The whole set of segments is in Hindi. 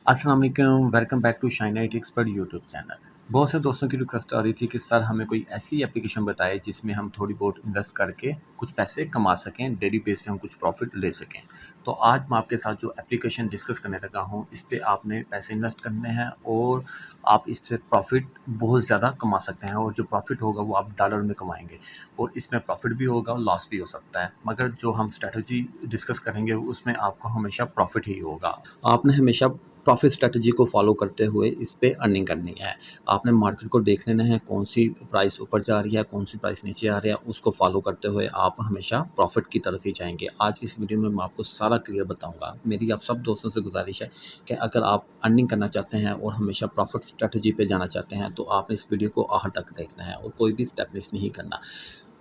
अस्सलाम वालेकुम, welcome back to shine I expert YouTube channel. बहुत से दोस्तों की रिक्वेस्ट आ रही थी कि सर हमें कोई ऐसी एप्लीकेशन बताएं जिसमें हम थोड़ी बहुत इन्वेस्ट करके कुछ पैसे कमा सकें, डेली बेस पे हम कुछ प्रॉफिट ले सकें। तो आज मैं आपके साथ जो एप्लीकेशन डिस्कस करने लगा हूं, इस पे आपने पैसे इन्वेस्ट करने हैं और आप इससे प्रॉफिट बहुत ज़्यादा कमा सकते हैं और जो प्रॉफिट होगा वो आप डॉलर में कमाएंगे और इसमें प्रॉफिट भी होगा और लॉस भी हो सकता है। मगर जो हम स्ट्रेटजी डिस्कस करेंगे उसमें आपको हमेशा प्रॉफिट ही होगा। आपने हमेशा प्रॉफिट स्ट्रैटेजी को फॉलो करते हुए इस पे अर्निंग करनी है। आपने मार्केट को देख लेना है, कौन सी प्राइस ऊपर जा रही है, कौन सी प्राइस नीचे आ रही है, उसको फॉलो करते हुए आप हमेशा प्रॉफिट की तरफ ही जाएँगे। आज की इस वीडियो में मैं आपको सारा क्लियर बताऊँगा। मेरी आप सब दोस्तों से गुज़ारिश है कि अगर आप अर्निंग करना चाहते हैं और हमेशा प्रॉफिट स्ट्रैटेजी पे जाना चाहते हैं, तो आपने इस वीडियो को आखिर तक देखना है और कोई भी स्टेप मिस नहीं करना।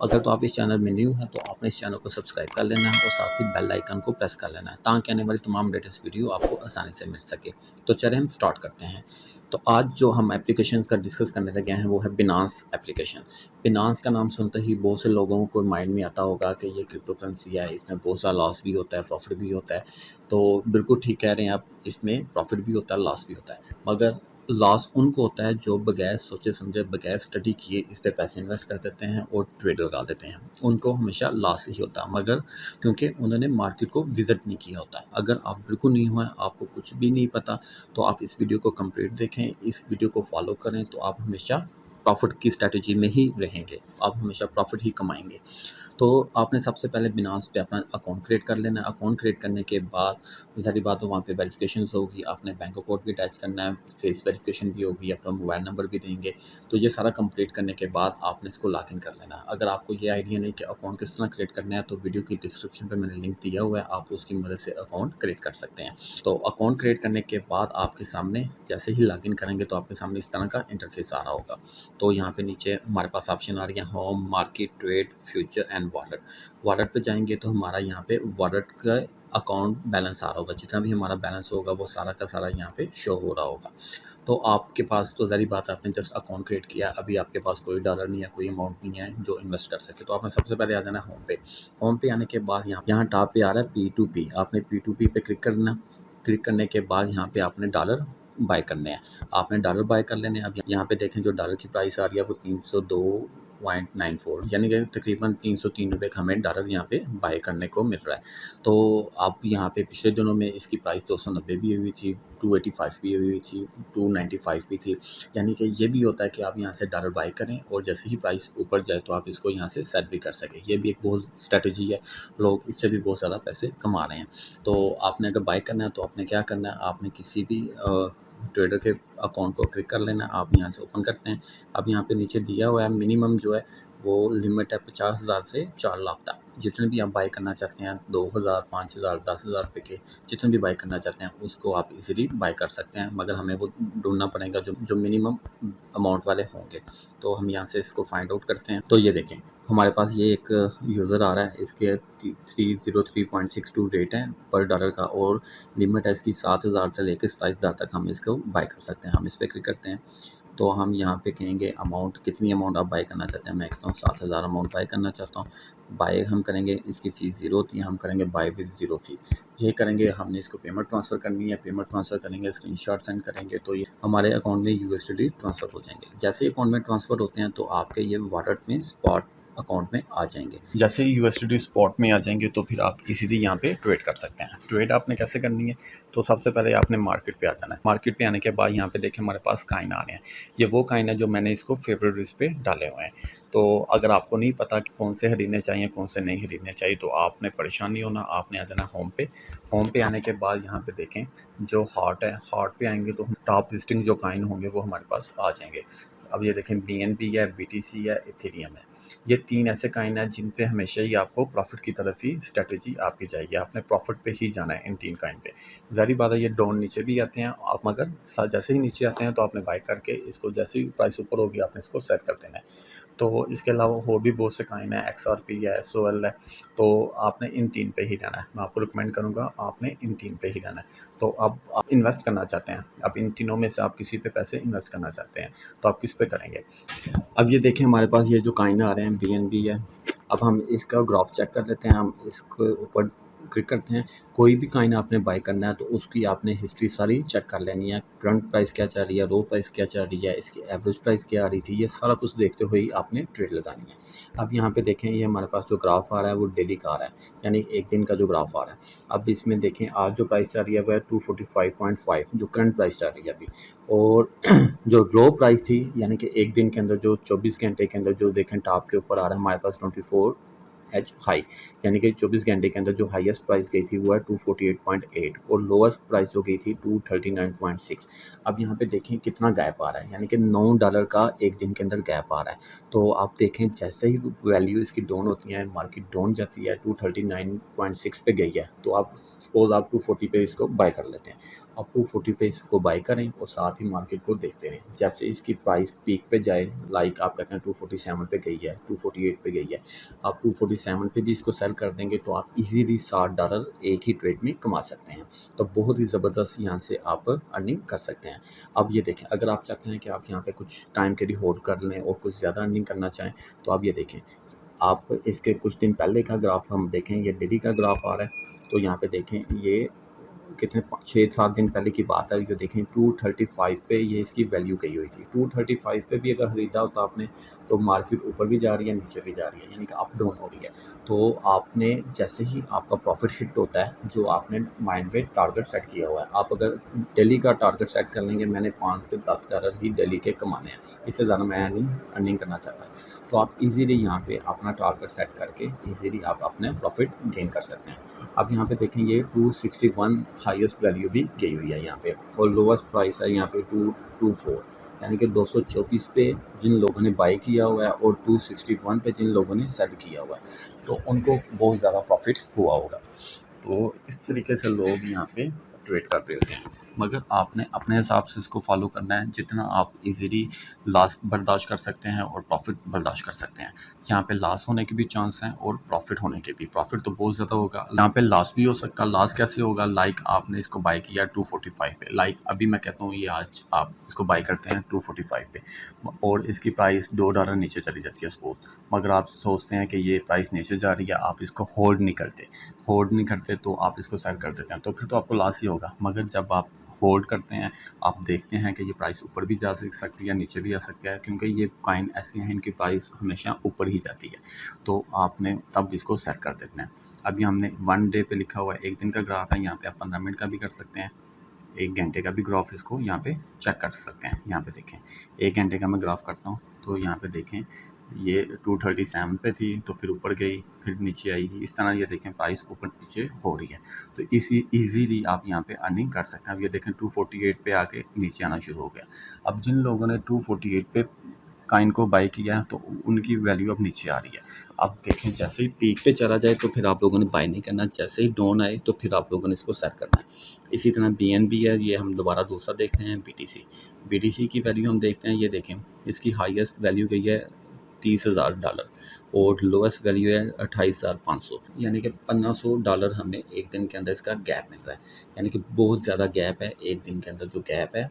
अगर तो आप इस चैनल में न्यू हैं तो आपने इस चैनल को सब्सक्राइब कर लेना है और साथ ही बेल आइकन को प्रेस कर लेना है ताकि आने वाली तमाम लेटेस्ट वीडियो आपको आसानी से मिल सके। तो चलिए हम स्टार्ट करते हैं। तो आज जो हम एप्लीकेशंस का डिस्कस करने लगे हैं वो है बिनांस एप्लीकेशन। बिनांस का नाम सुनते ही बहुत से लोगों को माइंड में आता होगा कि ये क्रिप्टो करेंसी है, इसमें बहुत सा लॉस भी होता है, प्रॉफिट भी होता है। तो बिल्कुल ठीक कह रहे हैं आप, इसमें प्रॉफिट भी होता है, लॉस भी होता है। मगर लॉस उनको होता है जो बगैर सोचे समझे, बगैर स्टडी किए इस पे पैसे इन्वेस्ट कर देते हैं और ट्रेड लगा देते हैं। उनको हमेशा लॉस ही होता है, मगर क्योंकि उन्होंने मार्केट को विजिट नहीं किया होता है। अगर आप बिल्कुल नहीं हुआ, आपको कुछ भी नहीं पता, तो आप इस वीडियो को कंप्लीट देखें, इस वीडियो को फॉलो करें, तो आप हमेशा प्रॉफिट की स्ट्रैटेजी में ही रहेंगे, आप हमेशा प्रॉफिट ही कमाएंगे। तो आपने सबसे पहले बिनांस पे अपना अकाउंट क्रिएट कर लेना है। अकाउंट क्रिएट करने के बाद सारी बात तो वहाँ पे वेरिफिकेशन होगी, आपने बैंक अकाउंट भी अटैच करना है, फेस वेरिफिकेशन भी होगी, अपना मोबाइल नंबर भी देंगे। तो ये सारा कंप्लीट करने के बाद आपने इसको लॉग इन कर लेना है। अगर आपको ये आइडिया नहीं कि अकाउंट किस तरह क्रिएट करना है, तो वीडियो की डिस्क्रिप्शन पे मैंने लिंक दिया हुआ है, आप उसकी मदद से अकाउंट क्रिएट कर सकते हैं। तो अकाउंट क्रिएट करने के बाद आपके सामने जैसे ही लॉग इन करेंगे तो आपके सामने इस तरह का इंटरफेस आ रहा होगा। तो यहाँ पे नीचे हमारे पास ऑप्शन आ रही है home, market, trade, future and wallet. Wallet पे जाएंगे तो हमारा यहाँ पे वॉलेट का अकाउंट बैलेंस आ रहा होगा, जितना भी हमारा बैलेंस होगा वो सारा का सारा यहाँ पे शो हो रहा होगा। तो आपके पास तो ज़ाहिर बात है, आपने जस्ट अकाउंट क्रिएट किया, अभी आपके पास कोई डॉलर नहीं है, कोई अमाउंट नहीं है जो इन्वेस्ट कर सके। तो आपने सबसे पहले आ जाना है होम पे। होम पे आने के बाद यहाँ टॉप पे आ रहा है P2P, आपने P2P पे क्लिक करना। क्लिक करने के बाद यहाँ पे आपने डॉलर बाय करने हैं, आपने डॉलर बाय कर लेने हैं। अब यहाँ पे देखें जो डॉलर की प्राइस आ रही है वो 302.94, यानी कि तकरीबन 303 रुपये का हमें डॉलर यहाँ पे बाय करने को मिल रहा है। तो आप यहाँ पे पिछले दिनों में इसकी प्राइस 290 भी हुई थी, 285 भी हुई थी, 295 भी थी। यानी कि ये भी होता है कि आप यहाँ से डॉलर बाय करें और जैसे ही प्राइस ऊपर जाए तो आप इसको यहाँ से सेल भी कर सकें। ये भी एक बहुत स्ट्रेटजी है, लोग इससे भी बहुत ज़्यादा पैसे कमा रहे हैं। तो आपने अगर बाय करना है तो आपने क्या करना है, आपने किसी भी ट्रेडर के अकाउंट को क्लिक कर लेना है। आप यहाँ से ओपन करते हैं। अब यहाँ पे नीचे दिया हुआ है मिनिमम जो है वो लिमिट है 50,000 से 4 लाख तक। जितने भी आप बाय करना चाहते हैं, 2,000, 5,000, 10,000 रुपये के जितने भी बाय करना चाहते हैं उसको आप इजीली बाय कर सकते हैं, मगर हमें वो ढूंढना पड़ेगा जो मिनिमम अमाउंट वाले होंगे। तो हम यहाँ से इसको फाइंड आउट करते हैं। तो ये देखें हमारे पास ये एक यूज़र आ रहा है, इसके 303.62 रेट है पर डॉलर का और लिमिट है इसकी 7,000 से लेकर 27,000 तक हम इसको बाय कर सकते हैं। हम इस पर क्लिक करते हैं तो हम यहाँ पे कहेंगे अमाउंट, कितनी अमाउंट आप बाय करना चाहते हैं। मैं कहता हूँ 7,000 अमाउंट बाय करना चाहता हूँ। बाय हम करेंगे, इसकी फ़ीस ज़ीरो होती है, हम करेंगे बाय विद ज़ीरो फीस। ये करेंगे, हमने इसको पेमेंट ट्रांसफ़र करनी है, पेमेंट ट्रांसफ़र करेंगे, स्क्रीनशॉट सेंड करेंगे तो ये हमारे अकाउंट में यूएसडी ट्रांसफ़र हो जाएंगे। जैसे ही अकाउंट में ट्रांसफ़र होते हैं तो आपके ये वॉलेट में स्पॉट अकाउंट में आ जाएंगे। जैसे ही यूएसडी स्पॉट में आ जाएंगे तो फिर आप इजीली यहाँ पे ट्रेड कर सकते हैं। ट्रेड आपने कैसे करनी है, तो सबसे पहले आपने मार्केट पे आ जाना है। मार्केट पे आने के बाद यहाँ पे देखें हमारे पास काइन आ रहे हैं। ये वो काइन है जो मैंने इसको फेवरेट लिस्ट पे डाले हुए हैं। तो अगर आपको नहीं पता कि कौन से खरीदने चाहिए कौन से नहीं खरीदने चाहिए तो आपने परेशान नहीं होना, आपने आ जाना होम पे। होम पे आने के बाद यहाँ पे देखें जो हॉट है, हॉट पे आएंगे तो टॉप लिस्टिंग जो काइन होंगे वो हमारे पास आ जाएंगे। अब ये देखें BNB है, BTC है, इथेरियम है। ये 3 ऐसे काइन हैं जिन पे हमेशा ही आपको प्रॉफिट की तरफ ही स्ट्रेटजी आपकी जाएगी, आपने प्रॉफिट पे ही जाना है इन 3 काइन पे। ज़ाहिर बात है ये डाउन नीचे भी आते हैं आप, मगर जैसे ही नीचे आते हैं तो आपने बाय करके इसको जैसे ही प्राइस ऊपर होगी आपने इसको सेट कर देना है। तो इसके अलावा और भी बहुत से काइन है, XRP है, SOL है। तो आपने इन 3 पे ही रहना है। मैं आपको रिकमेंड करूँगा आपने इन 3 पे ही रहना है। तो अब आप इन्वेस्ट करना चाहते हैं, अब इन तीनों में से आप किसी पे पैसे इन्वेस्ट करना चाहते हैं तो आप किस पे करेंगे। अब ये देखें हमारे पास ये जो काइन आ रहे हैं BNB है। अब हम इसका ग्राफ चेक कर लेते हैं। हम इसके ऊपर क्लिक करते हैं। कोई भी कॉइन आपने बाय करना है तो उसकी आपने हिस्ट्री सारी चेक कर लेनी है, करंट प्राइस क्या चल रही है, रो प्राइस क्या चल रही है, इसकी एवरेज प्राइस क्या आ रही थी, ये सारा कुछ देखते हुए ही आपने ट्रेड लगानी है। अब यहाँ पे देखें, ये हमारे पास जो ग्राफ आ रहा है वो डेली का आ रहा है, यानी एक दिन का जो ग्राफ आ रहा है। अब इसमें देखें, आज जो प्राइस चल रही है वह 245.5 जो करंट प्राइस चल रही है अभी, और जो लो प्राइस थी यानी कि एक दिन के अंदर जो 24 घंटे के अंदर जो देखें टॉप के ऊपर आ रहा है हमारे पास 24 एच हाई, यानी कि 24 घंटे के अंदर जो हाईएस्ट प्राइस गई थी वो है 248.8 और लोएस्ट प्राइस जो गई थी 239.6। अब यहाँ पे देखें कितना गैप आ रहा है, यानी कि $9 का एक दिन के अंदर गैप आ रहा है। तो आप देखें जैसे ही वैल्यू इसकी डाउन होती है, मार्केट डाउन जाती है, 239.6 पे गई है, तो आप सपोज आप 240 पे इसको बाय कर लेते हैं। आप 240 पे इसको बाय करें और साथ ही मार्केट को देखते रहें। जैसे इसकी प्राइस पीक पे जाए, लाइक आप कहते हैं 247 पे गई है, 248 पे गई है, आप 247 पे भी इसको सेल कर देंगे तो आप इजीली $60 एक ही ट्रेड में कमा सकते हैं। तो बहुत ही ज़बरदस्त यहाँ से आप अर्निंग कर सकते हैं। अब ये देखें, अगर आप चाहते हैं कि आप यहाँ पे कुछ टाइम के लिए होल्ड कर लें और कुछ ज़्यादा अर्निंग करना चाहें तो आप ये देखें, आप इसके कुछ दिन पहले का ग्राफ हम देखें, ये डेली का ग्राफ आ रहा है। तो यहाँ पे देखें, ये कितने 6-7 दिन पहले की बात है, ये देखें 235 पे ये इसकी वैल्यू गई हुई थी। 235 पे भी अगर ख़रीदा होता आपने तो मार्केट ऊपर भी जा रही है, नीचे भी जा रही है, यानी कि अप डाउन हो रही है। तो आपने जैसे ही आपका प्रॉफिट हिट होता है, जो आपने माइंड में टारगेट सेट किया हुआ है, आप अगर डेली का टारगेट सेट कर लेंगे, मैंने $5 से $10 ही डेली के कमाने हैं, इससे ज़्यादा मैं अर्निंग करना चाहता, तो आप इजीली यहाँ पे अपना टारगेट सेट करके इजीली आप अपने प्रॉफिट गेन कर सकते हैं। अब यहाँ पे देखें, ये 261 हाईएस्ट वैल्यू भी गई हुई है यहाँ पे, और लोवेस्ट प्राइस है यहाँ पे 224, यानी कि 224 पे जिन लोगों ने बाई किया हुआ है और 261 पे जिन लोगों ने सेल किया हुआ है, तो उनको बहुत ज़्यादा प्रॉफिट हुआ होगा। तो इस तरीके से लोग यहाँ पे ट्रेड करते होते हैं, मगर आपने अपने हिसाब से इसको फॉलो करना है, जितना आप इजीली लॉस बर्दाश्त कर सकते हैं और प्रॉफिट बर्दाश्त कर सकते हैं। यहाँ पे लॉस होने के भी चांस हैं और प्रॉफिट होने के भी। प्रॉफिट तो बहुत ज़्यादा होगा, यहाँ पे लॉस भी हो सकता है। लॉस कैसे होगा, लाइक आपने इसको बाय किया 245 पे, लाइक अभी मैं कहता हूँ ये आज आप इसको बाय करते हैं 245 पे और इसकी प्राइस $2 नीचे चली जाती है सपोज, मगर आप सोचते हैं कि ये प्राइस नीचे जा रही है, आप इसको होल्ड नहीं करते तो आप इसको सेल कर देते हैं, तो फिर तो आपको लॉस ही होगा। मगर जब आप होल्ड करते हैं, आप देखते हैं कि ये प्राइस ऊपर भी जा सकती है, नीचे भी आ सकता है, क्योंकि ये कॉइन ऐसे हैं इनकी प्राइस हमेशा ऊपर ही जाती है, तो आपने तब इसको सेट कर देते हैं। अभी हमने 1 डे पे लिखा हुआ है, एक दिन का ग्राफ है, यहाँ पे आप 15 मिनट का भी कर सकते हैं, 1 घंटे का भी ग्राफ इसको यहाँ पे चेक कर सकते हैं। यहाँ पे देखें, 1 घंटे का मैं ग्राफ करता हूँ, तो यहाँ पे देखें ये 237 पे थी, तो फिर ऊपर गई, फिर नीचे आई, इस तरह ये देखें प्राइस ऊपर नीचे हो रही है। तो इसी इजीली आप यहाँ पे अर्निंग कर सकते हैं। अब ये देखें 248 पे आके नीचे आना शुरू हो गया। अब जिन लोगों ने 248 पे कॉइन को बाय किया है तो उनकी वैल्यू अब नीचे आ रही है। अब देखें, जैसे ही पीक पे चला जाए तो फिर आप लोगों ने बाय नहीं करना, जैसे ही डाउन आए तो फिर आप लोगों ने इसको सेल करना है। इसी तरह BNB है, ये हम दोबारा दूसरा देखते हैं, BTC की वैल्यू हम देखते हैं। ये देखें, इसकी हाईएस्ट वैल्यू गई है $30,000 और लोएस्ट वैल्यू है 28,500, यानी कि $1500 हमें एक दिन के अंदर इसका गैप मिल रहा है, यानी कि बहुत ज़्यादा गैप है। एक दिन के अंदर जो गैप है,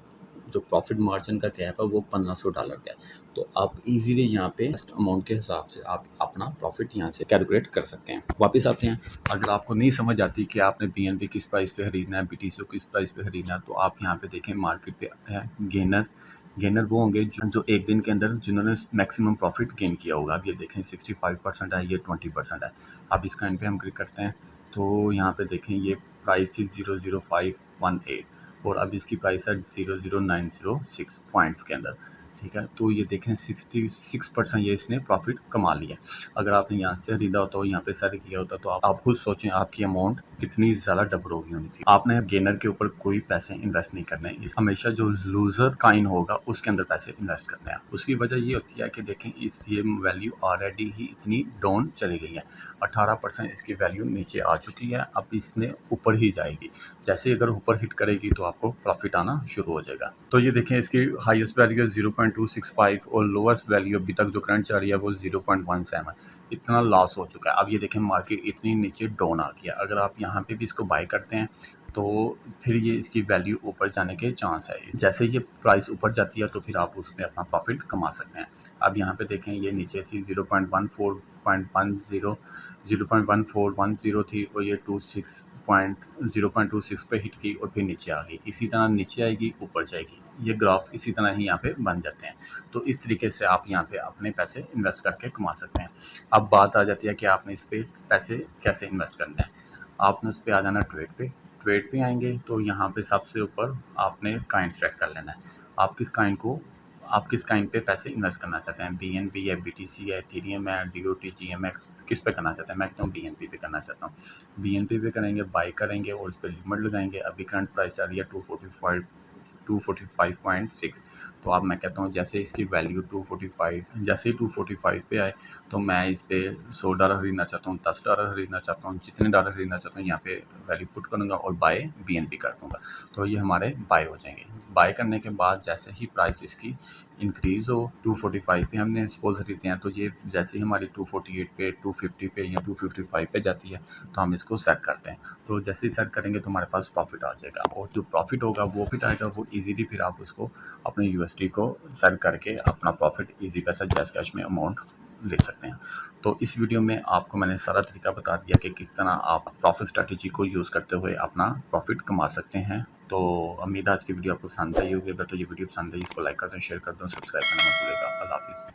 जो प्रॉफिट मार्जिन का गैप है वो $1500 का है। तो आप इजीली यहाँ पे अमाउंट के हिसाब से आप अपना प्रॉफिट यहाँ से कैलकुलेट कर सकते हैं। वापस आते हैं, अगर आपको नहीं समझ आती कि आपने BNB किस प्राइस पे खरीदना है, BTC को किस प्राइस पे खरीदना है, तो आप यहाँ पे देखें मार्केट पे है गेनर वो होंगे जो एक दिन के अंदर जिन्होंने मैक्सिमम प्रॉफिट गेन किया होगा। अब ये देखें 65% है, ये 20% है। अब इसका इन पे हम क्लिक करते हैं तो यहाँ पे देखें ये प्राइस थी 00518 और अब इसकी प्राइस है 00906 पॉइंट के अंदर, ठीक है। तो ये देखें 66% ये इसने प्रॉफिट कमा लिया। अगर आपने यहाँ से खरीदा होता और यहाँ पे सेल किया होता तो आप खुद सोचें आपकी अमाउंट कितनी ज़्यादा डबल होगी होनी थी। आपने गेनर के ऊपर कोई पैसे इन्वेस्ट नहीं करने, हमेशा जो लूज़र कॉइन होगा उसके अंदर पैसे इन्वेस्ट करने हैं। उसकी वजह ये होती है कि देखें ये वैल्यू ऑलरेडी ही इतनी डाउन चली गई है, 18% इसकी वैल्यू नीचे आ चुकी है। अब इसने ऊपर ही जाएगी, जैसे अगर ऊपर हिट करेगी तो आपको प्रॉफिट आना शुरू हो जाएगा। तो ये देखें इसकी हाईएस्ट वैल्यू है 0.265 और लोएस्ट वैल्यू अभी तक जो करंट चल रही है वो 0.17। इतना लॉस हो चुका है। अब ये देखें मार्केट इतनी नीचे डाउन आ गया। अगर आप यहाँ पे भी इसको बाय करते हैं तो फिर ये इसकी वैल्यू ऊपर जाने के चांस है। जैसे ये प्राइस ऊपर जाती है तो फिर आप उसमें अपना प्रॉफिट कमा सकते हैं। अब यहाँ पे देखें ये नीचे थी 0.1410 थी और ये 0.26 पे हिट की और फिर नीचे आ गई। इसी तरह नीचे आएगी, ऊपर जाएगी। ये ग्राफ इसी तरह ही यहाँ पे बन जाते हैं। तो इस तरीके से आप यहाँ पे अपने पैसे इन्वेस्ट करके कमा सकते हैं। अब बात आ जाती है कि आपने इस पे पैसे कैसे इन्वेस्ट करने हैं। आपने उस पे आ जाना ट्रेड पे आएंगे तो यहाँ पे सबसे ऊपर आपने कॉइन सेलेक्ट कर लेना है। आप किस कॉइन पे पैसे इन्वेस्ट करना चाहते हैं, BNB है, BTC है, इथेरियम है, DOT, GMX, किस पे करना चाहते हैं। मैं कहता हूँ BNB पे करना चाहता हूँ। BNB पे करेंगे, बाय करेंगे और उस पर लिमिट लगाएंगे। अभी करंट प्राइस चल रही है 245.6। तो अब मैं कहता हूँ जैसे इसकी वैल्यू 245 पे आए तो मैं इस पे $100 खरीदना चाहता हूँ, $10 खरीदना चाहता हूँ, जितने डॉलर खरीदना चाहता हूँ यहाँ पे वैल्यू पुट करूँगा और बाय BNB कर दूँगा। तो ये हमारे बाय हो जाएंगे। बाय करने के बाद जैसे ही प्राइस इसकी इंक्रीज़ हो 245 पे हमने सपोज खरीदते हैं तो ये जैसे ही हमारी 248 पे, 250 पे या 255 पे जाती है तो हम इसको सेट करते हैं। तो जैसे ही सेट करेंगे तो हमारे पास प्रॉफिट आ जाएगा और जो प्रॉफिट होगा वो फिर आएगा, वो ईज़िली फिर आप उसको अपने USD को सेल करके अपना प्रॉफिट ईज़ी पैसा जैज़ कैश में अमाउंट ले सकते हैं। तो इस वीडियो में आपको मैंने सारा तरीका बता दिया कि किस तरह आप प्रॉफिट स्ट्रैटेजी को यूज़ करते हुए अपना प्रॉफिट कमा सकते हैं। तो उम्मीद है आज की वीडियो आपको पसंद आई होगी। अगर तो ये वीडियो पसंद आई इसको लाइक कर दें, शेयर कर दें, सब्सक्राइब करना मत भूलिएगा। अल्लाह हाफ़िज़।